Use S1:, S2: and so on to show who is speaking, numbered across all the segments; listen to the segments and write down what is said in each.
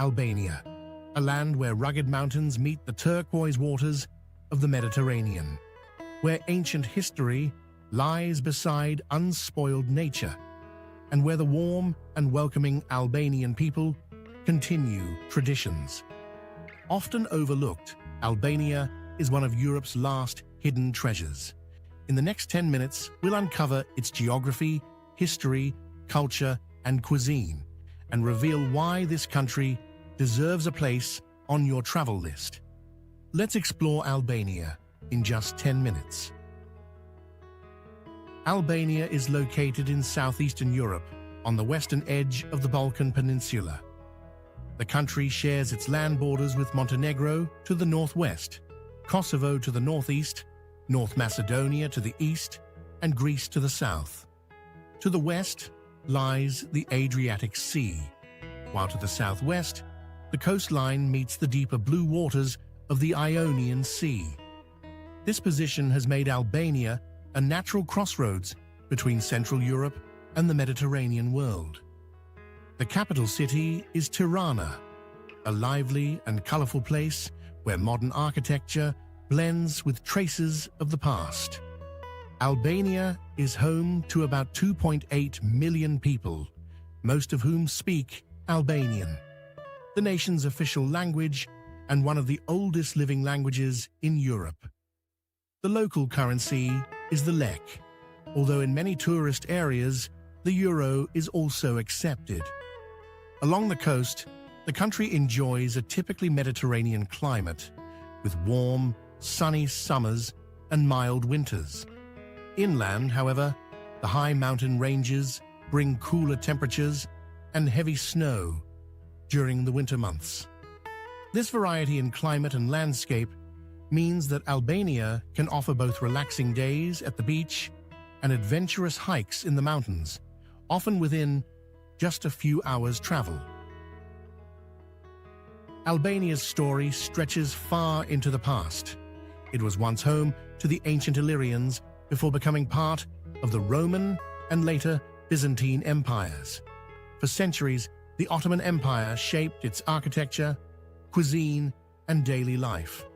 S1: Albania, a land where rugged mountains meet the turquoise waters of the Mediterranean, where ancient history lies beside unspoiled nature, and where the warm and welcoming Albanian people continue traditions. Often overlooked, Albania is one of Europe's last hidden treasures. In the next 10 minutes, we'll uncover its geography, history, culture, and cuisine, and reveal why this country deserves a place on your travel list. Let's explore Albania in just 10 minutes. Albania is located in southeastern Europe, on the western edge of the Balkan Peninsula. The country shares its land borders with Montenegro to the northwest, Kosovo to the northeast, North Macedonia to the east, and Greece to the south. To the west lies the Adriatic Sea, while to the southwest, the coastline meets the deeper blue waters of the Ionian Sea. This position has made Albania a natural crossroads between Central Europe and the Mediterranean world. The capital city is Tirana, a lively and colorful place where modern architecture blends with traces of the past. Albania is home to about 2.8 million people, most of whom speak Albanian, the nation's official language and one of the oldest living languages in Europe. The local currency is the lek, although in many tourist areas, the euro is also accepted. Along the coast, the country enjoys a typically Mediterranean climate, with warm, sunny summers and mild winters. Inland, however, the high mountain ranges bring cooler temperatures and heavy snow during the winter months. This variety in climate and landscape means that Albania can offer both relaxing days at the beach and adventurous hikes in the mountains, often within just a few hours' travel. Albania's story stretches far into the past. It was once home to the ancient Illyrians before becoming part of the Roman and later Byzantine empires. For centuries, the Ottoman Empire shaped its architecture, cuisine, and daily life.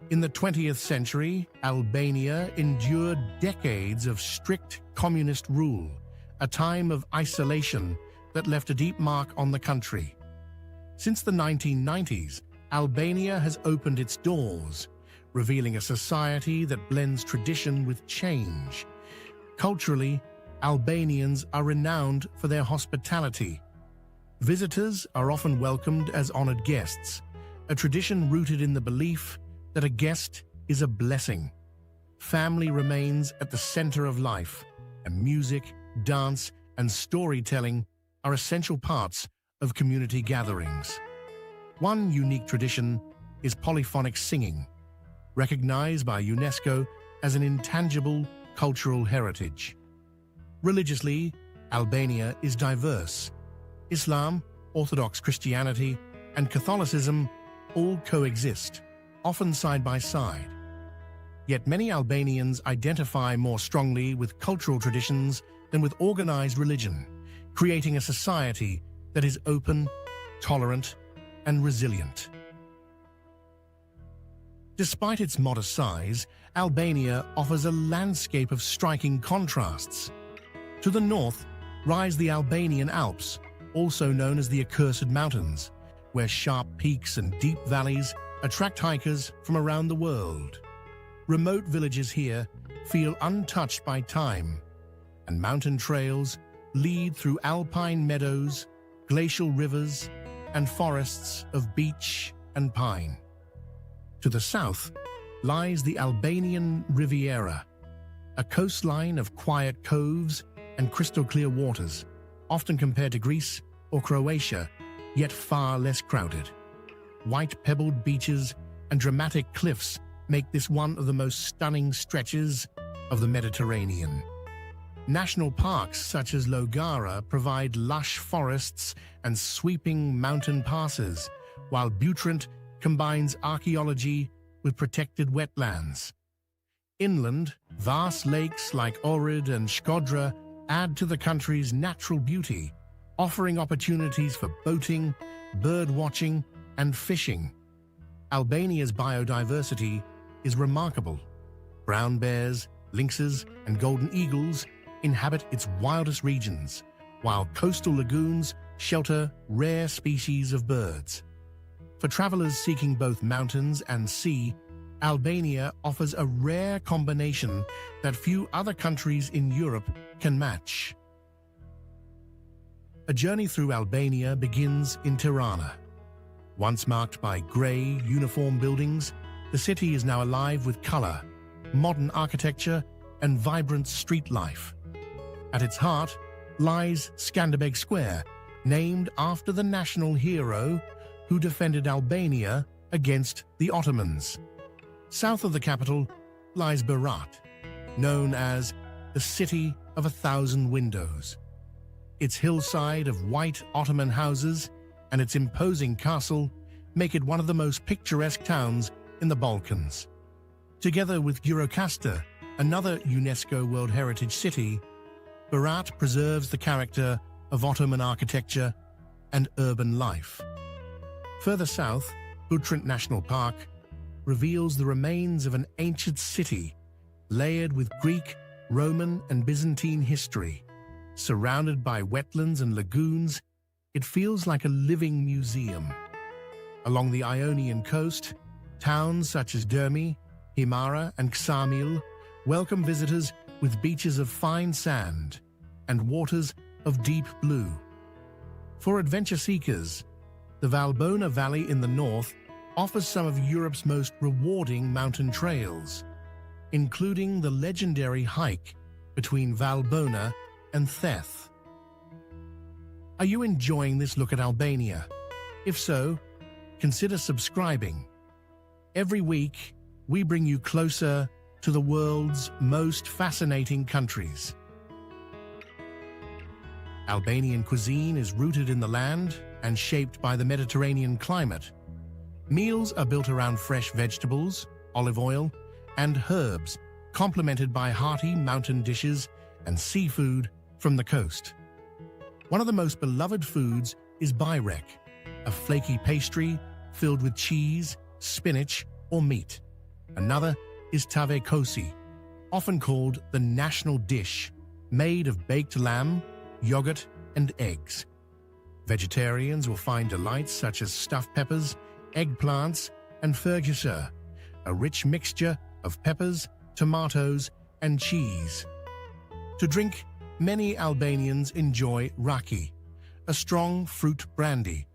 S1: In the 20th century, Albania endured decades of strict communist rule, a time of isolation that left a deep mark on the country. Since the 1990s, Albania has opened its doors, revealing a society that blends tradition with change. Culturally, Albanians are renowned for their hospitality. Visitors are often welcomed as honored guests, a tradition rooted in the belief that a guest is a blessing. Family remains at the center of life, and music, dance, and storytelling are essential parts of community gatherings. One unique tradition is polyphonic singing, recognized by UNESCO as an intangible cultural heritage. Religiously, Albania is diverse. Islam, Orthodox Christianity, and Catholicism all coexist, often side by side. Yet many Albanians identify more strongly with cultural traditions than with organized religion, creating a society that is open, tolerant, and resilient. Despite its modest size, Albania offers a landscape of striking contrasts. To the north rise the Albanian Alps, also known as the Accursed Mountains, where sharp peaks and deep valleys attract hikers from around the world. Remote villages here feel untouched by time, and mountain trails lead through alpine meadows, glacial rivers, and forests of beech and pine. To the south lies the Albanian Riviera, a coastline of quiet coves and crystal-clear waters, often compared to Greece or Croatia, yet far less crowded. White pebbled beaches and dramatic cliffs make this one of the most stunning stretches of the Mediterranean. National parks such as Llogara provide lush forests and sweeping mountain passes, while Butrint combines archaeology with protected wetlands. Inland, vast lakes like Ohrid and Shkodra add to the country's natural beauty, offering opportunities for boating, bird watching, and fishing. Albania's biodiversity is remarkable. Brown bears, lynxes, and golden eagles inhabit its wildest regions, while coastal lagoons shelter rare species of birds. For travelers seeking both mountains and sea, Albania offers a rare combination that few other countries in Europe can match. A journey through Albania begins in Tirana. Once marked by grey, uniform buildings, the city is now alive with colour, modern architecture, and vibrant street life. At its heart lies Skanderbeg Square, named after the national hero who defended Albania against the Ottomans. South of the capital lies Berat, known as the City of a Thousand Windows. Its hillside of white Ottoman houses and its imposing castle make it one of the most picturesque towns in the Balkans. Together with Gjirokastër, another UNESCO World Heritage City, Berat preserves the character of Ottoman architecture and urban life. Further south, Butrint National Park reveals the remains of an ancient city layered with Greek, Roman, and Byzantine history. Surrounded by wetlands and lagoons, it feels like a living museum. Along the Ionian coast, towns such as Dhermi, Himara, and Ksamil welcome visitors with beaches of fine sand and waters of deep blue. For adventure seekers, the Valbona Valley in the north offers some of Europe's most rewarding mountain trails, including the legendary hike between Valbona and Theth. Are you enjoying this look at Albania? If so, consider subscribing. Every week, we bring you closer to the world's most fascinating countries. Albanian cuisine is rooted in the land and shaped by the Mediterranean climate. Meals are built around fresh vegetables, olive oil, and herbs, complemented by hearty mountain dishes and seafood from the coast. One of the most beloved foods is bajrek, a flaky pastry filled with cheese, spinach, or meat. Another is tave kosi, often called the national dish, made of baked lamb, yogurt, and eggs. Vegetarians will find delights such as stuffed peppers, eggplants, and fergusur, a rich mixture of peppers, tomatoes, and cheese. To drink, many Albanians enjoy raki, a strong fruit brandy,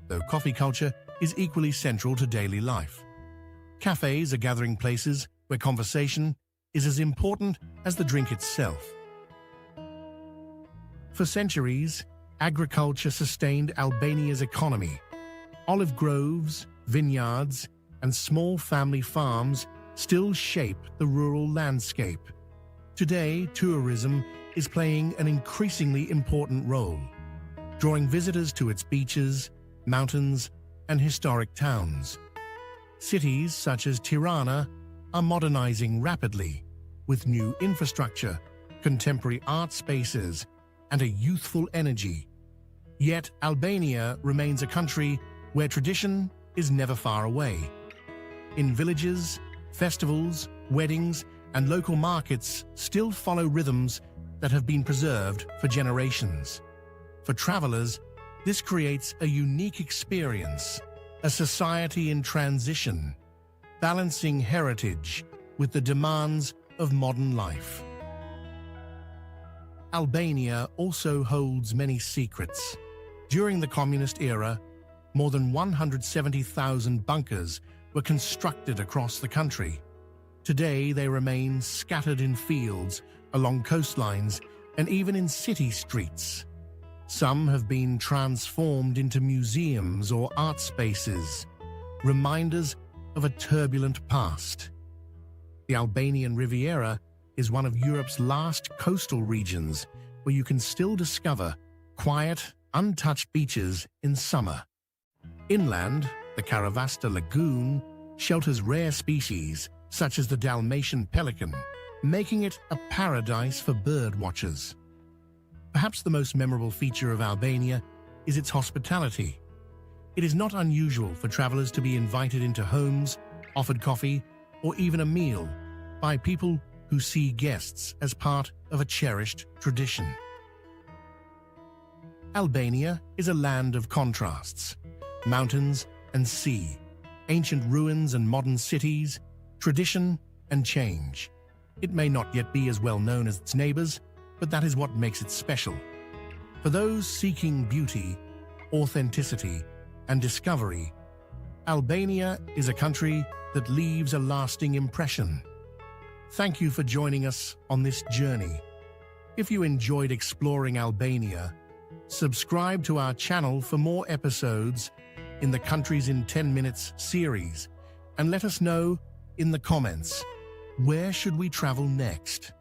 S1: though coffee culture is equally central to daily life. Cafes are gathering places where conversation is as important as the drink itself. For centuries, agriculture sustained Albania's economy. Olive groves, vineyards, and small family farms still shape the rural landscape. Today, tourism is playing an increasingly important role, drawing visitors to its beaches, mountains, and historic towns. Cities such as Tirana are modernizing rapidly, with new infrastructure, contemporary art spaces, and a youthful energy. Yet Albania remains a country where tradition is never far away. In villages, festivals, weddings, and local markets still follow rhythms that have been preserved for generations. For travelers, this creates a unique experience, a society in transition, balancing heritage with the demands of modern life. Albania also holds many secrets. During the communist era, more than 170,000 bunkers were constructed across the country. Today, they remain scattered in fields, along coastlines, and even in city streets. Some have been transformed into museums or art spaces, reminders of a turbulent past. The Albanian Riviera is one of Europe's last coastal regions where you can still discover quiet, untouched beaches in summer. Inland, the Karavasta Lagoon shelters rare species such as the Dalmatian pelican, making it a paradise for bird watchers. Perhaps the most memorable feature of Albania is its hospitality. It is not unusual for travelers to be invited into homes, offered coffee, or even a meal by people who see guests as part of a cherished tradition. Albania is a land of contrasts: mountains and sea, ancient ruins and modern cities, tradition and change. It may not yet be as well known as its neighbors, but that is what makes it special. For those seeking beauty, authenticity, and discovery, Albania is a country that leaves a lasting impression. Thank you for joining us on this journey. If you enjoyed exploring Albania, subscribe to our channel for more episodes in the Countries in 10 Minutes series, and let us know in the comments, where should we travel next?